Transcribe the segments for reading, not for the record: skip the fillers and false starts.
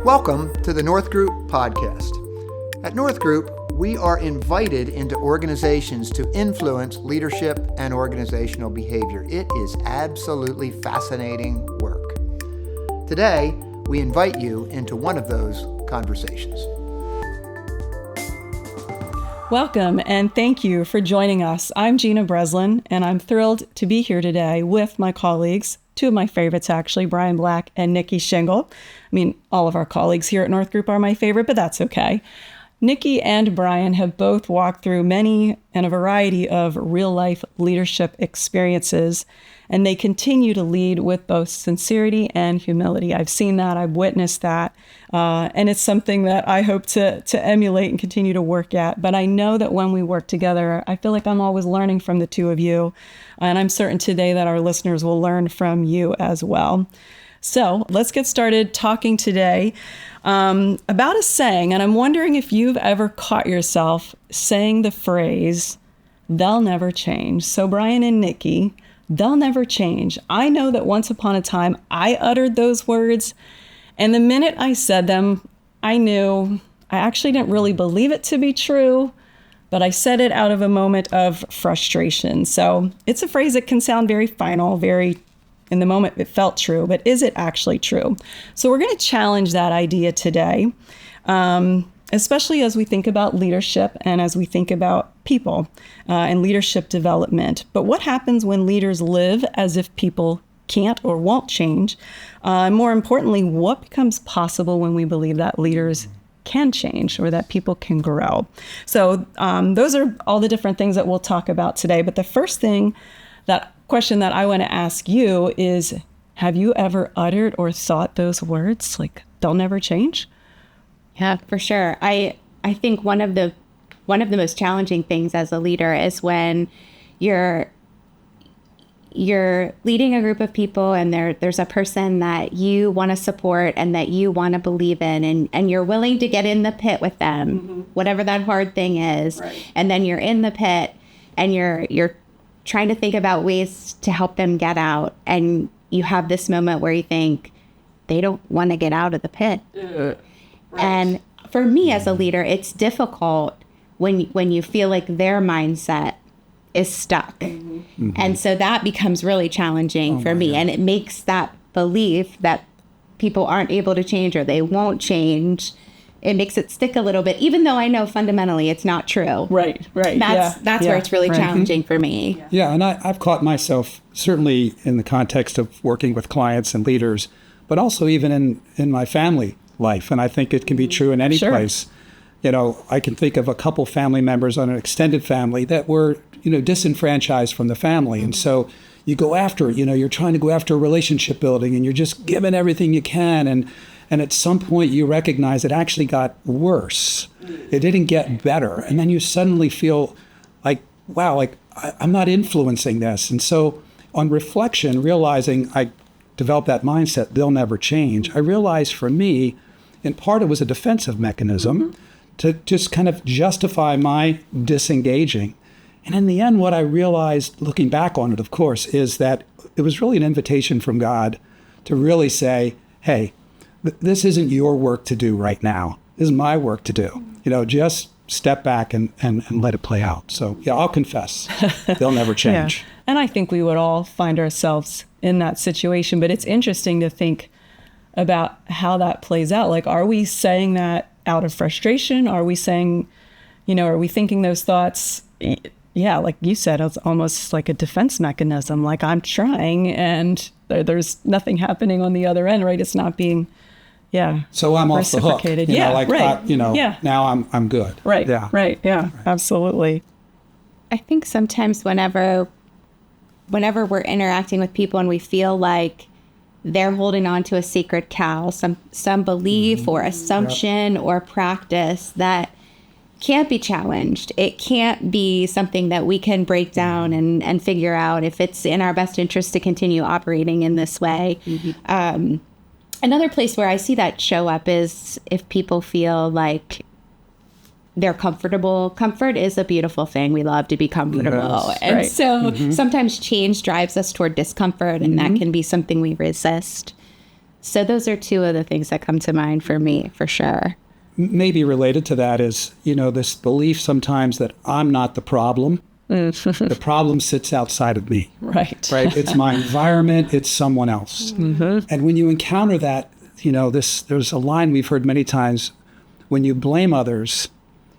Welcome to the North Group podcast. At North Group, we are invited into organizations to influence leadership and organizational behavior. It is absolutely fascinating work. Today, we invite you into one of those conversations. Welcome and thank you for joining us. I'm Gina Breslin, and I'm thrilled to be here today with my colleagues, two of my favorites actually, Brian Black and Nikki Shingle. I mean, all of our colleagues here at North Group are my favorite, but that's okay. Nikki and Brian have both walked through many and a variety of real-life leadership experiences, and they continue to lead with both sincerity and humility. I've seen that, I've witnessed that, and it's something that I hope to emulate and continue to work at. But I know that when we work together, I feel like I'm always learning from the two of you, and I'm certain today that our listeners will learn from you as well. So let's get started talking today about a saying, and I'm wondering if you've ever caught yourself saying the phrase, "they'll never change." So Brian and Nikki, they'll never change. I know that once upon a time, I uttered those words, and the minute I said them, I knew I actually didn't really believe it to be true, but I said it out of a moment of frustration. So it's a phrase that can sound very final, very in the moment it felt true, but is it actually true? So we're going to challenge that idea today, especially as we think about leadership and as we think about people and leadership development. But what happens when leaders live as if people can't or won't change? More importantly, what becomes possible when we believe that leaders can change or that people can grow? So those are all the different things that we'll talk about today. But the first question that I want to ask you is, have you ever uttered or thought those words, like, they'll never change? Yeah, for sure. I think one of the most challenging things as a leader is when you're leading a group of people and there's a person that you want to support and that you want to believe in, and you're willing to get in the pit with them, whatever that hard thing is. Right. And then you're in the pit and you're trying to think about ways to help them get out. And you have this moment where you think, they don't want to get out of the pit. Right. And for me as a leader, it's difficult when you feel like their mindset is stuck. Mm-hmm. And so that becomes really challenging for me. God. And it makes that belief that people aren't able to change or they won't change, it makes it stick a little bit, even though I know fundamentally it's not true. Right. That's where it's really challenging for me. Yeah, and I've caught myself, certainly in the context of working with clients and leaders, but also even in my family life. And I think it can be true in any place. You know, I can think of a couple family members on an extended family that were, disenfranchised from the family. And so you go after, you're trying to go after relationship building and you're just giving everything you can. And at some point you recognize it actually got worse. It didn't get better. And then you suddenly feel like, wow, I'm not influencing this. And so on reflection, realizing I developed that mindset, they'll never change. I realized for me, in part it was a defensive mechanism to just kind of justify my disengaging. And in the end, what I realized, looking back on it, of course, is that it was really an invitation from God to really say, hey, this isn't your work to do right now. This is my work to do. Just step back and let it play out. So, yeah, I'll confess, they'll never change. Yeah. And I think we would all find ourselves in that situation. But it's interesting to think about how that plays out. Like, are we saying that out of frustration? Are we saying, are we thinking those thoughts? Yeah, like you said, it's almost like a defense mechanism. Like, I'm trying and there's nothing happening on the other end, right? It's not being... Yeah. So I'm off the hook. Now I'm good. Right. Yeah. Right. Yeah. Absolutely. I think sometimes whenever we're interacting with people and we feel like they're holding on to a sacred cow, some belief or assumption or practice that can't be challenged. It can't be something that we can break down and figure out if it's in our best interest to continue operating in this way. Another place where I see that show up is if people feel like they're comfortable. Comfort is a beautiful thing. We love to be comfortable. Yes, and so sometimes change drives us toward discomfort, and that can be something we resist. So those are two of the things that come to mind for me, for sure. Maybe related to that is, this belief sometimes that I'm not the problem. The problem sits outside of me. Right. Right. It's my environment. It's someone else. And when you encounter that, there's a line we've heard many times: when you blame others,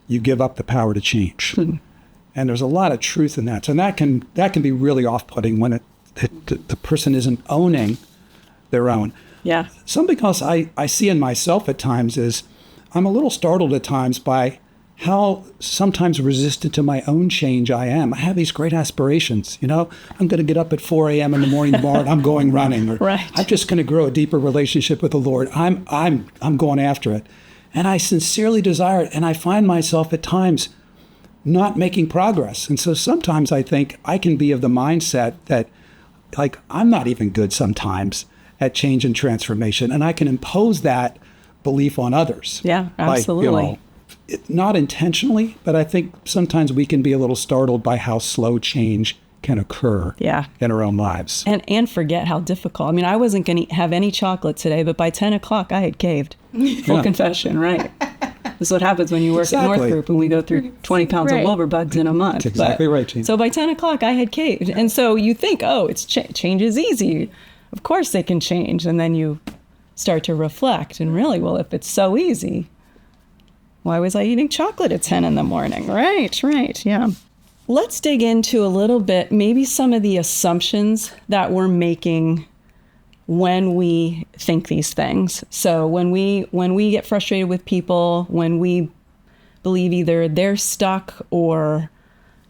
you give up the power to change. And there's a lot of truth in that. So that can be really off-putting when the person isn't owning their own. Yeah. Something else I see in myself at times is I'm a little startled at times by how sometimes resistant to my own change I am. I have these great aspirations. I'm going to get up at 4 a.m. in the morning tomorrow and I'm going running. Or right. I'm just going to grow a deeper relationship with the Lord. I'm going after it. And I sincerely desire it. And I find myself at times not making progress. And so sometimes I think I can be of the mindset that, like, I'm not even good sometimes at change and transformation. And I can impose that belief on others. Yeah, absolutely. Not intentionally, but I think sometimes we can be a little startled by how slow change can occur in our own lives. And forget how difficult. I mean, I wasn't going to have any chocolate today, but by 10 o'clock I had caved. Full confession, right? This is what happens when you work at North Group and we go through 20 pounds of Wilbur bugs in a month. That's exactly right, Gina. So by 10 o'clock I had caved. And so you think, it's change is easy. Of course they can change. And then you start to reflect and really, well, if it's so easy, why was I eating chocolate at 10 in the morning? Right, yeah. Let's dig into a little bit, maybe some of the assumptions that we're making when we think these things. So when we get frustrated with people, when we believe either they're stuck or,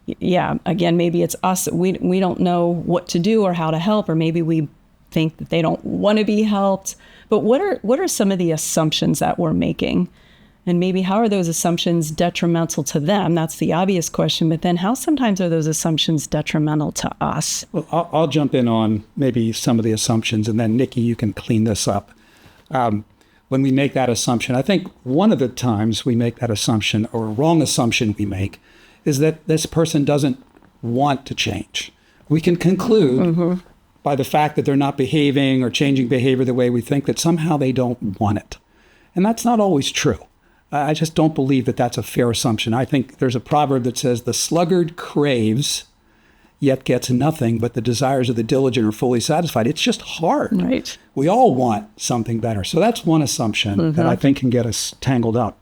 again, maybe it's us, we don't know what to do or how to help, or maybe we think that they don't want to be helped. But what are some of the assumptions that we're making? And maybe how are those assumptions detrimental to them? That's the obvious question. But then how sometimes are those assumptions detrimental to us? Well, I'll jump in on maybe some of the assumptions, and then Nikki, you can clean this up. When we make that assumption, I think one of the times we make that assumption, or a wrong assumption we make, is that this person doesn't want to change. We can conclude by the fact that they're not behaving or changing behavior the way we think, that somehow they don't want it. And that's not always true. I just don't believe that that's a fair assumption. I think there's a proverb that says, the sluggard craves, yet gets nothing, but the desires of the diligent are fully satisfied. It's just hard. Right. We all want something better. So that's one assumption that I think can get us tangled up.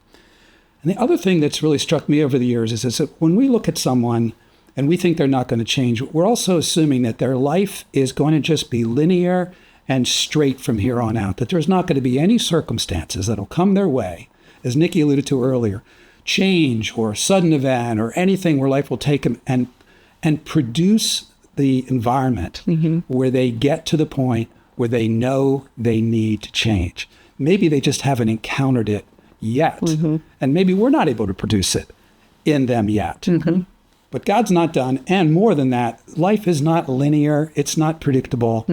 And the other thing that's really struck me over the years is that when we look at someone and we think they're not going to change, we're also assuming that their life is going to just be linear and straight from here on out, that there's not going to be any circumstances that'll come their way, as Nikki alluded to earlier, change or a sudden event or anything where life will take them and produce the environment where they get to the point where they know they need to change. Maybe they just haven't encountered it yet. And maybe we're not able to produce it in them yet. But God's not done. And more than that, life is not linear. It's not predictable.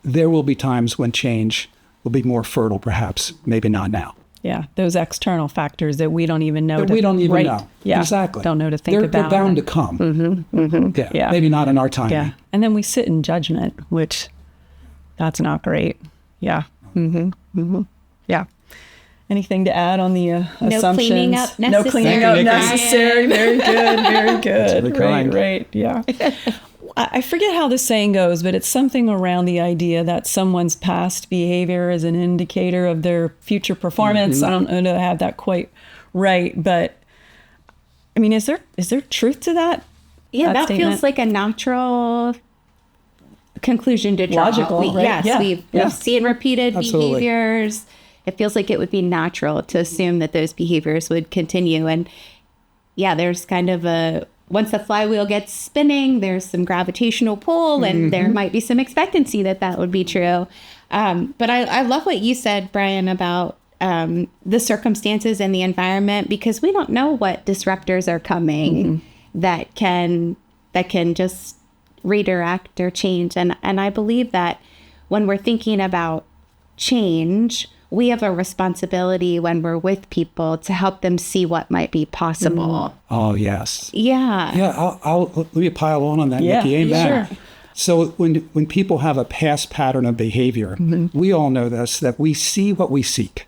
There will be times when change will be more fertile, perhaps, maybe not now. Yeah, those external factors that we don't even know. We don't even know. Yeah, exactly. Don't know to think about. They're bound to come. Yeah, maybe not in our timing. Yeah, and then we sit in judgment, which that's not great. Yeah. Yeah. Anything to add on the assumptions? Cleaning up necessary. No cleaning up necessary. Very good. Very good. Right. Yeah. I forget how the saying goes, but it's something around the idea that someone's past behavior is an indicator of their future performance. I don't know that I have that quite right, but I mean, is there truth to that? Yeah, that feels like a natural conclusion to draw. Logical, right? Yes, we've seen repeated behaviors. It feels like it would be natural to assume that those behaviors would continue. And there's kind of once the flywheel gets spinning, there's some gravitational pull, and there might be some expectancy that would be true. But I love what you said, Brian, about the circumstances and the environment, because we don't know what disruptors are coming that can just redirect or change. And I believe that when we're thinking about change, we have a responsibility when we're with people to help them see what might be possible. Oh, yes. Yeah. Yeah, I'll let me pile on that, Nikki. Amen. Sure. So when people have a past pattern of behavior, we all know this, that we see what we seek,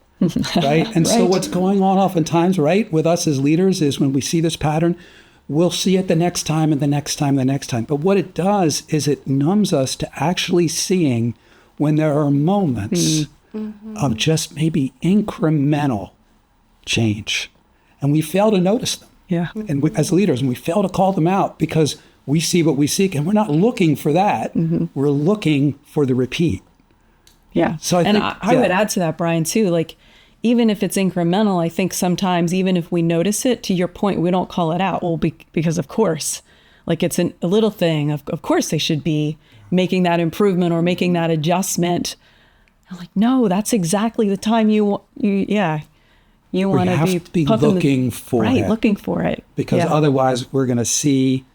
right? And so what's going on oftentimes, right, with us as leaders is when we see this pattern, we'll see it the next time and the next time, the next time. But what it does is it numbs us to actually seeing when there are moments of just maybe incremental change. And we fail to notice them. Yeah. And as leaders, and we fail to call them out because we see what we seek, and we're not looking for that. We're looking for the repeat. Yeah. So I would add to that, Brian, too, like, even if it's incremental, I think sometimes even if we notice it, to your point, we don't call it out. Well, because of course, like it's a little thing. Of course they should be making that improvement or making that adjustment. I'm like, no, that's exactly the time you want to be looking for it. Looking for it. Because otherwise we're going to see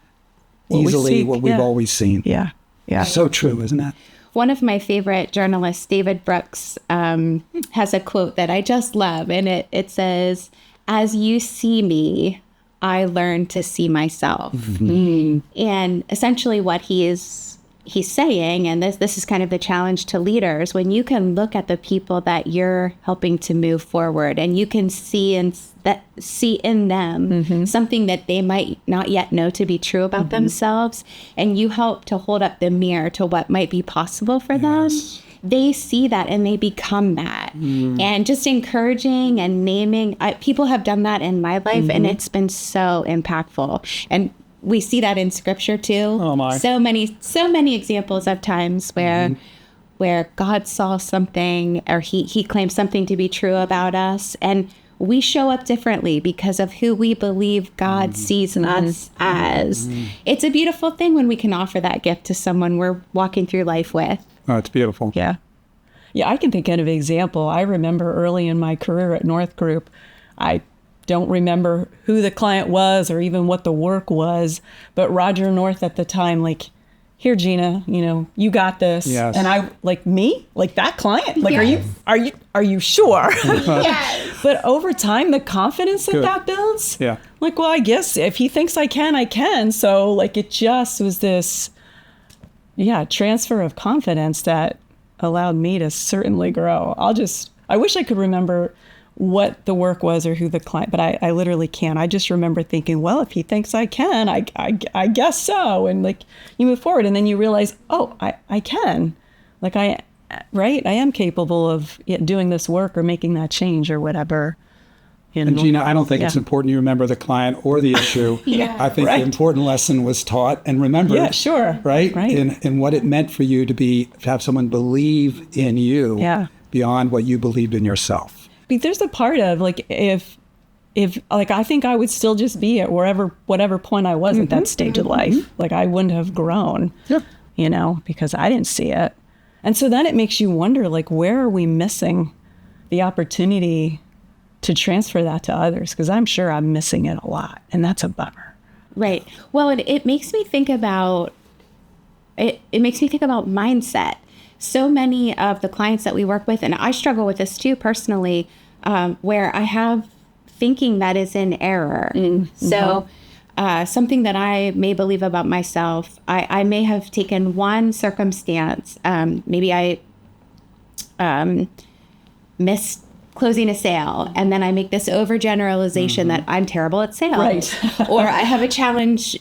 easily what we've always seen. Yeah. Yeah. So true, isn't it? One of my favorite journalists, David Brooks, has a quote that I just love. And it says, "As you see me, I learn to see myself." And essentially what he's saying, and this is kind of the challenge to leaders, when you can look at the people that you're helping to move forward and you can see in them something that they might not yet know to be true about themselves, and you help to hold up the mirror to what might be possible for them, they see that and they become that. And just encouraging and naming, people have done that in my life, and it's been so impactful. And we see that in scripture too. Oh my. So many examples of times where God saw something, or he claimed something to be true about us, and we show up differently because of who we believe God sees us as. It's a beautiful thing when we can offer that gift to someone we're walking through life with. Oh, it's beautiful. Yeah. Yeah, I can think of an example. I remember early in my career at North Group, I don't remember who the client was or even what the work was, but Roger North at the time, like, "Here, Gina, you got this." Yes. And I, like, me? Like, that client? Like, are you sure? Yes. But over time, the confidence that builds, like, well, I guess if he thinks I can. So, like, it just was this, transfer of confidence that allowed me to certainly grow. I wish I could remember what the work was or who the client, but I literally can't. I just remember thinking, well, if he thinks I can, I guess so. And like, you move forward and then you realize, oh, I can. Like I am capable of doing this work or making that change or whatever. And Gina, I don't think it's important you remember the client or the issue. I think the important lesson was taught and remembered. Yeah, sure. Right? And what it meant for you to have someone believe in you beyond what you believed in yourself. There's a part of like, if like, I think I would still just be at whatever point I was at that stage of life. Like I wouldn't have grown, because I didn't see it. And so then it makes you wonder, like, where are we missing the opportunity to transfer that to others? Because I'm sure I'm missing it a lot, and that's a bummer. Right. Well, it makes me think about it makes me think about mindset. So many of the clients that we work with, and I struggle with this too personally, where I have thinking that is in error. So something that I may believe about myself, I may have taken one circumstance. Maybe I missed closing a sale, and then I make this overgeneralization that I'm terrible at sales. Right. Or I have a challenge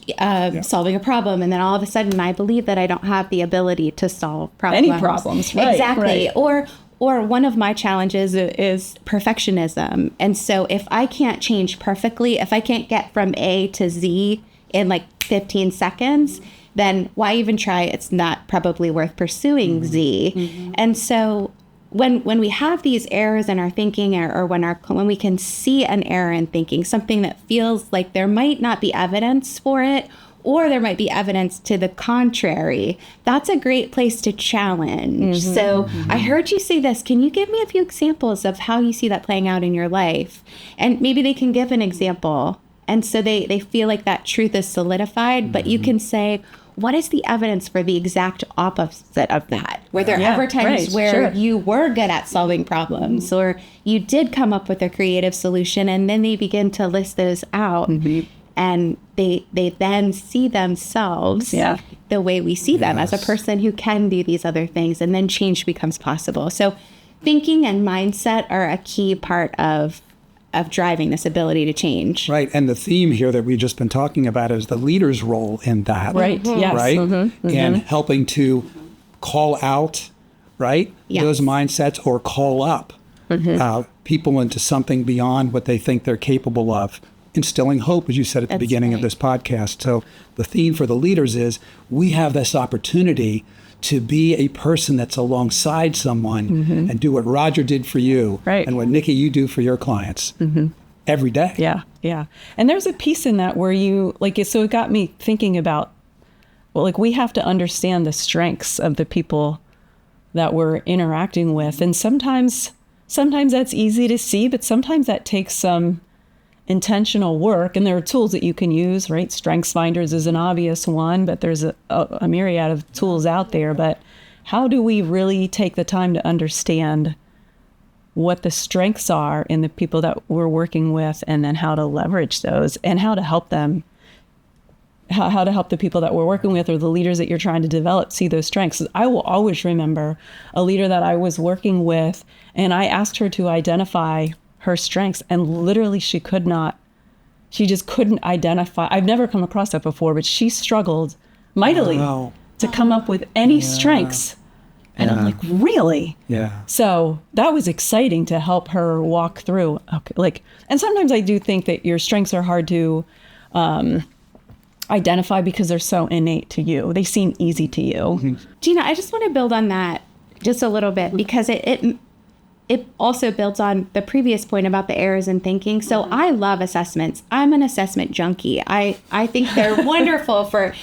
solving a problem, and then all of a sudden I believe that I don't have the ability to solve problems. Any problems, right. Exactly. Right. Or one of my challenges is perfectionism. And so if I can't change perfectly, if I can't get from A to Z in like 15 seconds, then why even try? It's not probably worth pursuing Z. And so when we have these errors in our thinking, or when we can see an error in thinking, something that feels like there might not be evidence for it, or there might be evidence to the contrary, that's a great place to challenge. So I heard you say this. Can you give me a few examples of how you see that playing out in your life? And maybe they can give an example. And so they feel like that truth is solidified, but you can say, what is the evidence for the exact opposite of that? Were there ever times where you were good at solving problems, or you did come up with a creative solution, and then they begin to list those out? and they then see themselves the way we see them, as a person who can do these other things, and then change becomes possible. So thinking and mindset are a key part of driving this ability to change. Right. And the theme here that we've just been talking about is the leader's role in that. Right. Yes. Right. And helping to call out, right, those mindsets, or call up people into something beyond what they think they're capable of. Instilling hope, as you said at the beginning of this podcast. So the theme for the leaders is we have this opportunity to be a person that's alongside someone and do what Roger did for you and what Nikki, you do for your clients every day. Yeah, yeah. And there's a piece in that where you, like, so it got me thinking about, well, like, we have to understand the strengths of the people that we're interacting with. And sometimes that's easy to see, but sometimes that takes some intentional work, and there are tools that you can use, right? Strengths finders is an obvious one, but there's a myriad of tools out there. But how do we really take the time to understand what the strengths are in the people that we're working with, and then how to leverage those, and how to help them, how to help the people that we're working with, or the leaders that you're trying to develop, see those strengths? I will always remember a leader that I was working with, and I asked her to identify her strengths, and literally she just couldn't identify. I've never come across that before, but she struggled mightily to come up with any strengths. And I'm like, really? Yeah. So that was exciting to help her walk through. Okay, like, and sometimes I do think that your strengths are hard to identify because they're so innate to you. They seem easy to you. Gina, I just want to build on that just a little bit, because it also builds on the previous point about the errors in thinking. So I love assessments. I'm an assessment junkie. I think they're wonderful for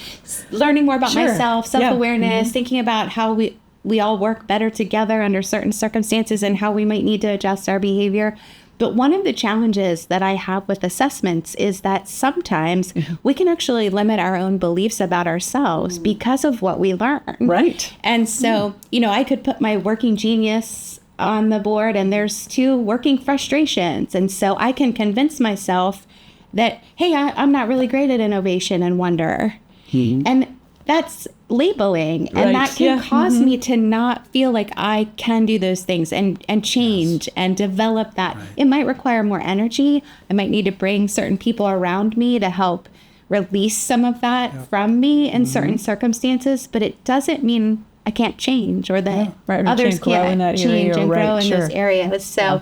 learning more about myself, self-awareness, thinking about how we all work better together under certain circumstances, and how we might need to adjust our behavior. But one of the challenges that I have with assessments is that sometimes we can actually limit our own beliefs about ourselves because of what we learn. Right. And so, I could put my working genius on the board, and there's 2 working frustrations. And so I can convince myself that, hey, I'm not really great at innovation and wonder. And that's labeling. And that can cause me to not feel like I can do those things and change and develop that. It might require more energy. I might need to bring certain people around me to help release some of that from me in certain circumstances, but it doesn't mean I can't change, or that others can't change and grow in those areas. So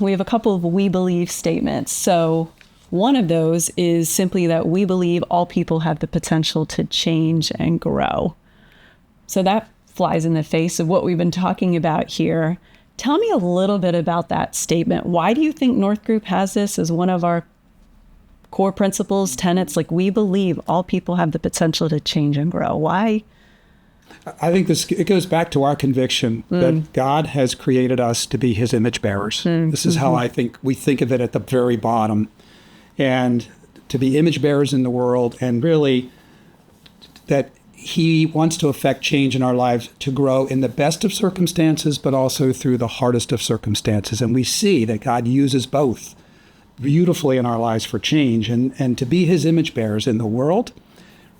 we have a couple of we believe statements. So one of those is simply that we believe all people have the potential to change and grow. So that flies in the face of what we've been talking about here. Tell me a little bit about that statement. Why do you think North Group has this as one of our core principles, tenets? Like, we believe all people have the potential to change and grow. Why? I think it goes back to our conviction that God has created us to be his image bearers. This is how I think we think of it at the very bottom. And to be image bearers in the world, and really that he wants to affect change in our lives, to grow in the best of circumstances, but also through the hardest of circumstances. And we see that God uses both beautifully in our lives for change. And to be his image bearers in the world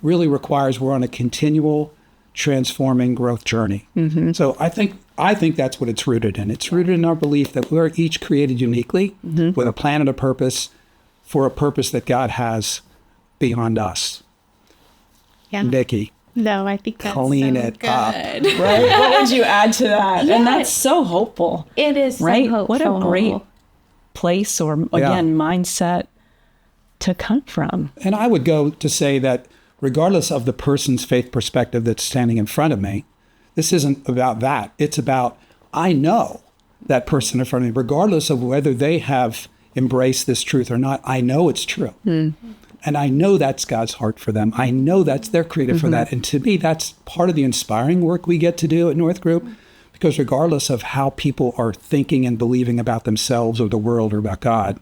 really requires we're on a continual transforming growth journey. So I think that's what it's rooted in. It's rooted in our belief that we're each created uniquely with a plan and a purpose, for a purpose that God has beyond us. Nikki. No, I think that's clean so it good. up. Right? What would you add to that? And that's so hopeful. It is right? So hopeful. What a great place, or again, mindset to come from. And I would go to say that regardless of the person's faith perspective that's standing in front of me, this isn't about that. It's about, I know that person in front of me, regardless of whether they have embraced this truth or not, I know it's true. And I know that's God's heart for them. I know that's they're created for that. And to me, that's part of the inspiring work we get to do at North Group, because regardless of how people are thinking and believing about themselves or the world or about God,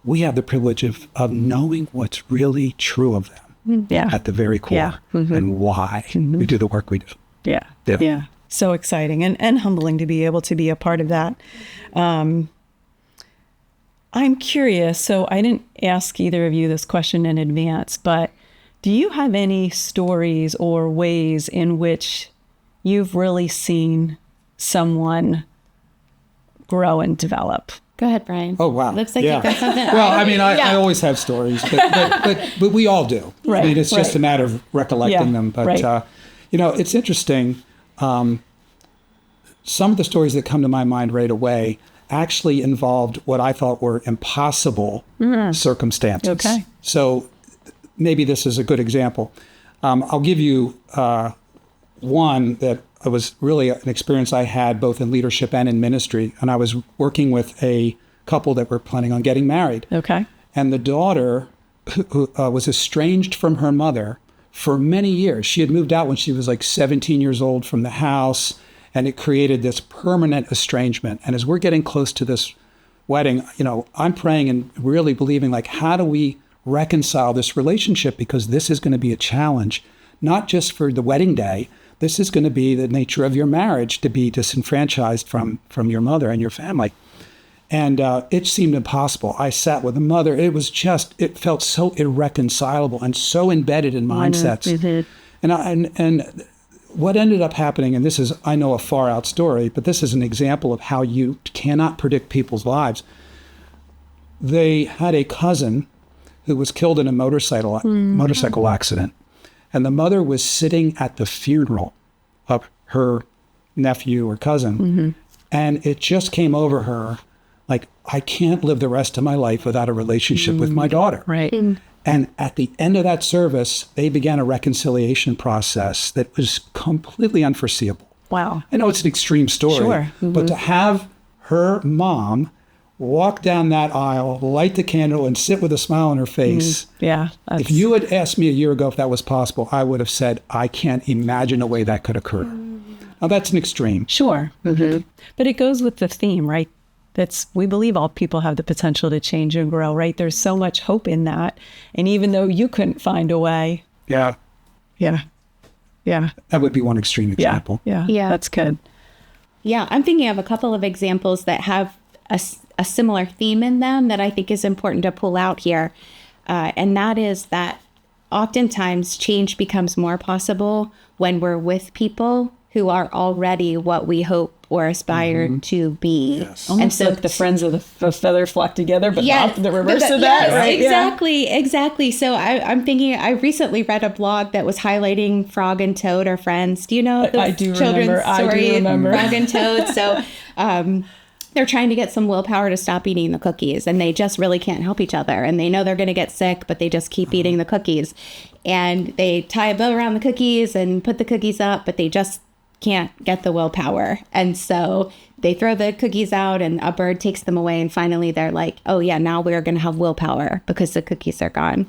we have the privilege of knowing what's really true of them. At the very core, and why we do the work we do. Yeah. So exciting and humbling to be able to be a part of that. I'm curious. So I didn't ask either of you this question in advance, but do you have any stories or ways in which you've really seen someone grow and develop? Go ahead, Brian. Oh, wow. Looks like Yeah. you've got something. Well, I mean, I always have stories, but we all do. Right, I mean, it's just right. a matter of recollecting Yeah, them. But, right. It's interesting. Some of the stories that come to my mind right away actually involved what I thought were impossible circumstances. Okay. So maybe this is a good example. I'll give you one that was really an experience I had both in leadership and in ministry. And I was working with a couple that were planning on getting married. Okay. And the daughter who was estranged from her mother for many years. She had moved out when she was like 17 years old from the house, and it created this permanent estrangement. And as we're getting close to this wedding, I'm praying and really believing, like, how do we reconcile this relationship? Because this is going to be a challenge, not just for the wedding day. This is going to be the nature of your marriage, to be disenfranchised from your mother and your family. And it seemed impossible. I sat with the mother. It felt so irreconcilable and so embedded in mindsets. And what ended up happening, and this is, I know, a far out story, but this is an example of how you cannot predict people's lives. They had a cousin who was killed in a motorcycle accident. And the mother was sitting at the funeral of her nephew or cousin. And it just came over her, like, I can't live the rest of my life without a relationship with my daughter. Right. And at the end of that service, they began a reconciliation process that was completely unforeseeable. Wow. I know it's an extreme story, Sure. but to have her mom walk down that aisle, light the candle, and sit with a smile on her face. Yeah. If you had asked me a year ago if that was possible, I would have said, I can't imagine a way that could occur. Now, that's an extreme. Sure. But it goes with the theme, right? We believe all people have the potential to change and grow, right? There's so much hope in that. And even though you couldn't find a way. Yeah. Yeah. That would be one extreme example. Yeah. That's good. Yeah, I'm thinking of a couple of examples that have a similar theme in them that I think is important to pull out here. And that is that oftentimes change becomes more possible when we're with people who are already what we hope or aspire to be. Yes. Almost like the friends of the feather flock together, but Yes, not the reverse of that, yes, right? Exactly. So I'm thinking, I recently read a blog that was highlighting Frog and Toad are friends. Do you know the I do children's remember. story, I do remember. Frog and Toad? So they're trying to get some willpower to stop eating the cookies, and they just really can't help each other. And they know they're going to get sick, but they just keep eating the cookies. And they tie a bow around the cookies and put the cookies up, but they just can't get the willpower. And so they throw the cookies out and a bird takes them away. And finally they're like, oh yeah, now we're going to have willpower because the cookies are gone.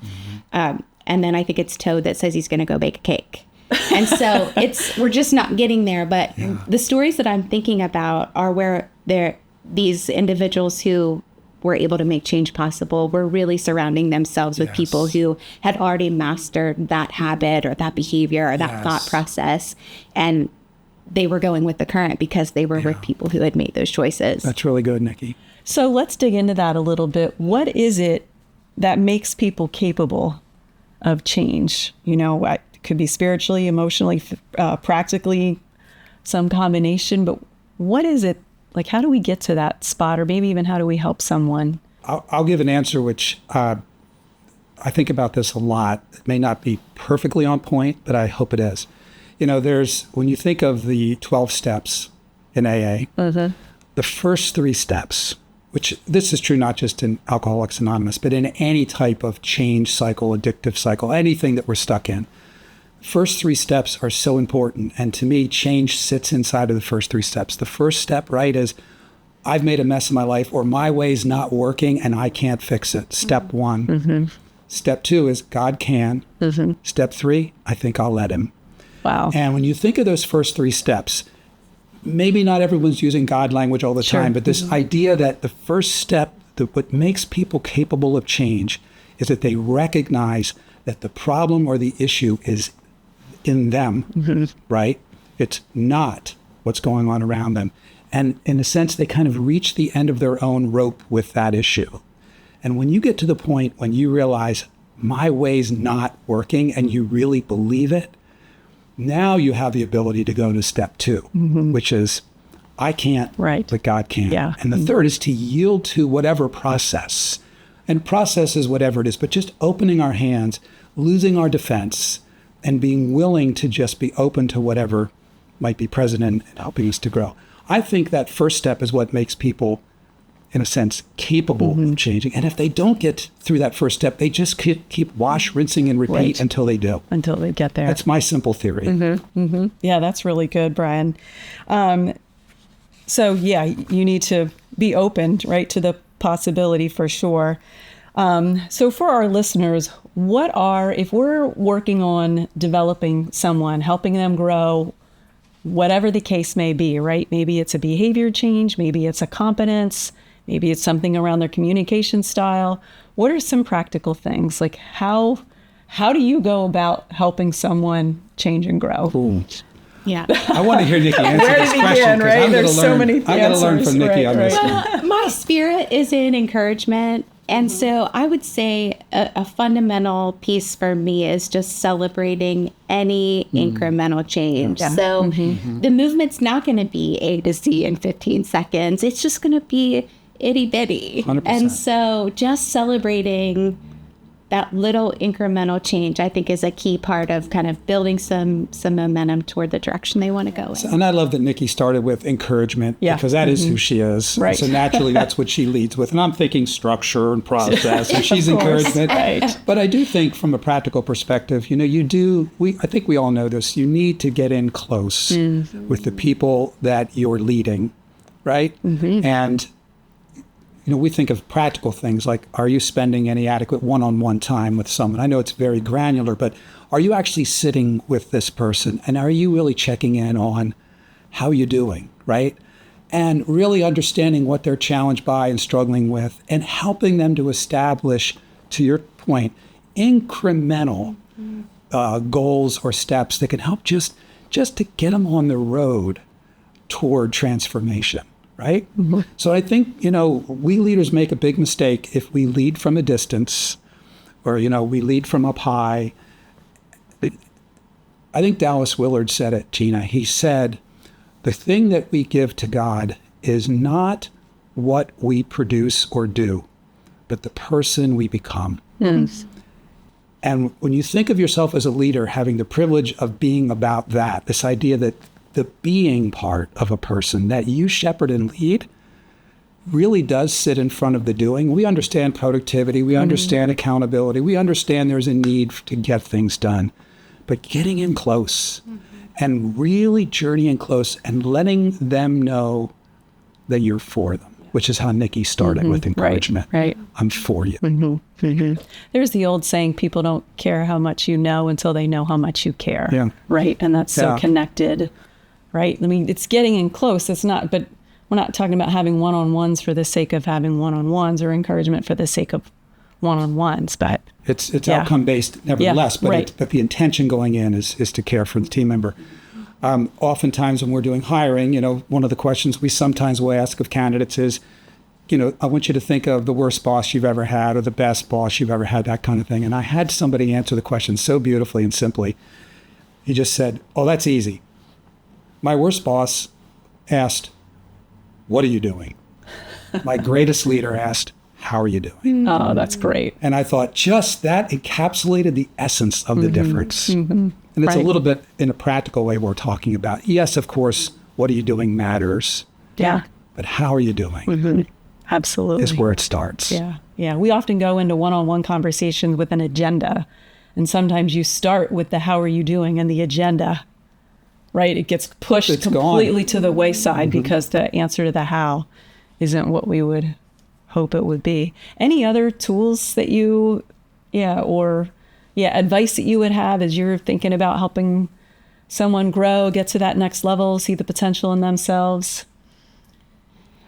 And then I think it's Toad that says he's going to go bake a cake. And so we're just not getting there. But the stories that I'm thinking about are where these individuals who were able to make change possible were really surrounding themselves with people who had already mastered that habit or that behavior or that thought process. And they were going with the current because they were with people who had made those choices. That's really good, Nikki. So let's dig into that a little bit. What is it that makes people capable of change? It could be spiritually, emotionally, practically, some combination. But what is it? Like, how do we get to that spot? Or maybe even how do we help someone? I'll give an answer which I think about this a lot. It may not be perfectly on point, but I hope it is. When you think of the 12 steps in AA, the first 3 steps, which this is true not just in Alcoholics Anonymous, but in any type of change cycle, addictive cycle, anything that we're stuck in. First 3 steps are so important. And to me, change sits inside of the first 3 steps. The first step, right, is I've made a mess of my life, or my way's not working and I can't fix it. Step 1. Step 2 is God can. Step 3, I think I'll let him. Wow. And when you think of those first 3 steps, maybe not everyone's using God language all the time, but this idea that the first step, what makes people capable of change, is that they recognize that the problem or the issue is in them, right? It's not what's going on around them. And in a sense, they kind of reach the end of their own rope with that issue. And when you get to the point when you realize my way's not working and you really believe it, now you have the ability to go to step 2, which is I can't, but God can. Yeah. And the third is to yield to whatever process. And process is whatever it is, but just opening our hands, losing our defense, and being willing to just be open to whatever might be present and helping us to grow. I think that first step is what makes people, in a sense, capable of changing. And if they don't get through that first step, they just keep wash, rinsing, and repeat until they do. Until they get there. That's my simple theory. Yeah, that's really good, Brian. So yeah, you need to be open, right, to the possibility for sure. So for our listeners, if we're working on developing someone, helping them grow, whatever the case may be, right? Maybe it's a behavior change, maybe it's a competence, maybe it's something around their communication style. What are some practical things? Like how do you go about helping someone change and grow? Cool. Yeah. I want to hear Nikki answer Where this to question. begin, right? There's so many I got to learn answers, from Nikki on this one. Well, my spirit is in encouragement. And so I would say a fundamental piece for me is just celebrating any incremental change. Yeah. So the movement's not going to be A to Z in 15 seconds. It's just going to be itty bitty. 100%. And so just celebrating that little incremental change, I think, is a key part of kind of building some momentum toward the direction they want to go in. And I love that Nikki started with encouragement because that is who she is. Right. So naturally, that's what she leads with. And I'm thinking structure and process, and she's Of course. encouragement. Right. But I do think from a practical perspective, I think we all know this, you need to get in close with the people that you're leading, right? And we think of practical things like, are you spending any adequate one-on-one time with someone? I know it's very granular, but are you actually sitting with this person? And are you really checking in on how you're doing, right? And really understanding what they're challenged by and struggling with and helping them to establish, to your point, incremental goals or steps that can help just to get them on the road toward transformation. Right? So I think, we leaders make a big mistake if we lead from a distance or, we lead from up high. I think Dallas Willard said it, Gina. He said, the thing that we give to God is not what we produce or do, but the person we become. Yes. And when you think of yourself as a leader, having the privilege of being about that, this idea that the being part of a person that you shepherd and lead really does sit in front of the doing. We understand productivity. We understand accountability. We understand there's a need to get things done. But getting in close and really journeying close and letting them know that you're for them, which is how Nikki started with encouragement. Right. I'm for you. There's the old saying, people don't care how much you know until they know how much you care. Yeah. Right. And that's so connected. Right. I mean, it's getting in close. It's not, but we're not talking about having one-on-ones for the sake of having one-on-ones or encouragement for the sake of one-on-ones, but it's outcome based nevertheless, but the intention going in is to care for the team member. Oftentimes when we're doing hiring, one of the questions we sometimes will ask of candidates is, I want you to think of the worst boss you've ever had or the best boss you've ever had, that kind of thing. And I had somebody answer the question so beautifully and simply. He just said, oh, that's easy. My worst boss asked, what are you doing? My greatest leader asked, how are you doing? Oh, that's great. And I thought just that encapsulated the essence of the difference. And it's a little bit in a practical way we're talking about. Yes, of course, what are you doing matters. Yeah. But how are you doing? Absolutely. Is where it starts. Yeah. Yeah. We often go into one-on-one conversations with an agenda. And sometimes you start with the how are you doing and the agenda. Right? It gets pushed completely to the wayside because the answer to the how isn't what we would hope it would be. Any other tools that advice that you would have as you're thinking about helping someone grow, get to that next level, see the potential in themselves?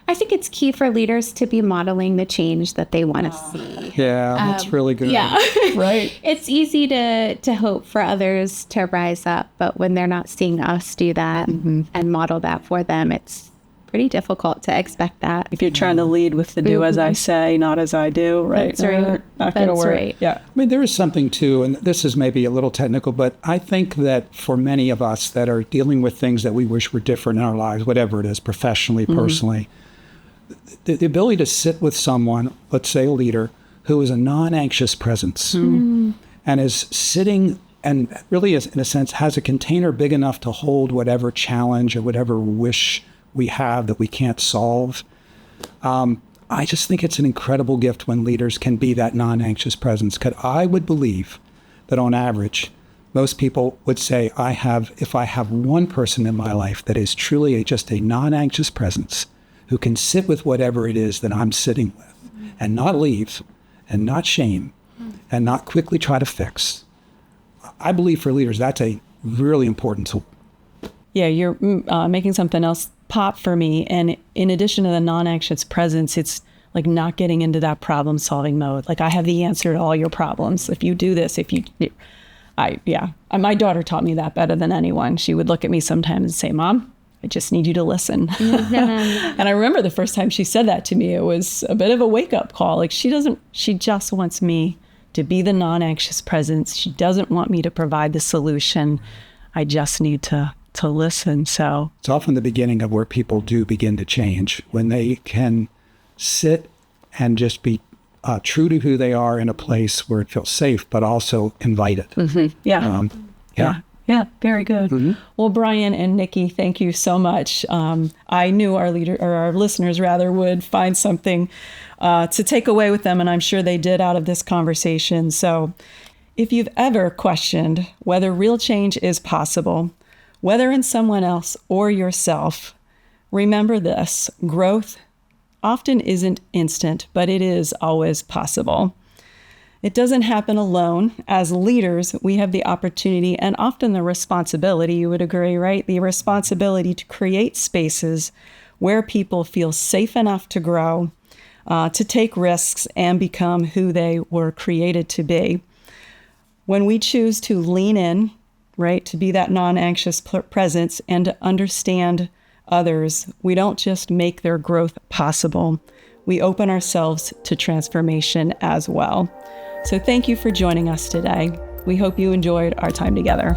I think it's key for leaders to be modeling the change that they want to see. Yeah, that's really good. Yeah. Right. It's easy to hope for others to rise up, but when they're not seeing us do that and model that for them, it's pretty difficult to expect that. If you're trying to lead with the do as I say, not as I do, right? That's right. Not going to work. Right. Yeah. I mean, there is something too, and this is maybe a little technical, but I think that for many of us that are dealing with things that we wish were different in our lives, whatever it is, professionally, personally, the ability to sit with someone, let's say a leader, who is a non-anxious presence and is sitting and really is, in a sense, has a container big enough to hold whatever challenge or whatever wish we have that we can't solve. I just think it's an incredible gift when leaders can be that non-anxious presence. Because I would believe that on average, most people would say, if I have one person in my life that is truly just a non-anxious presence, who can sit with whatever it is that I'm sitting with and not leave and not shame and not quickly try to fix. I believe for leaders, that's a really important tool. Yeah, you're making something else pop for me. And in addition to the non-anxious presence, it's like not getting into that problem solving mode. Like I have the answer to all your problems. If you do this, my daughter taught me that better than anyone. She would look at me sometimes and say, Mom, I just need you to listen. And I remember the first time she said that to me, it was a bit of a wake up call. Like she just wants me to be the non-anxious presence. She doesn't want me to provide the solution. I just need to listen. So it's often the beginning of where people do begin to change, when they can sit and just be true to who they are in a place where it feels safe, but also invited. Yeah. Yeah, very good. Well, Brian and Nikki, thank you so much. I knew our listeners would find something to take away with them, and I'm sure they did out of this conversation. So if you've ever questioned whether real change is possible, whether in someone else or yourself, remember this: growth often isn't instant, but it is always possible. It doesn't happen alone. As leaders, we have the opportunity and often the responsibility, you would agree, right? The responsibility to create spaces where people feel safe enough to grow, to take risks and become who they were created to be. When we choose to lean in, right, to be that non-anxious presence and to understand others, we don't just make their growth possible. We open ourselves to transformation as well. So thank you for joining us today. We hope you enjoyed our time together.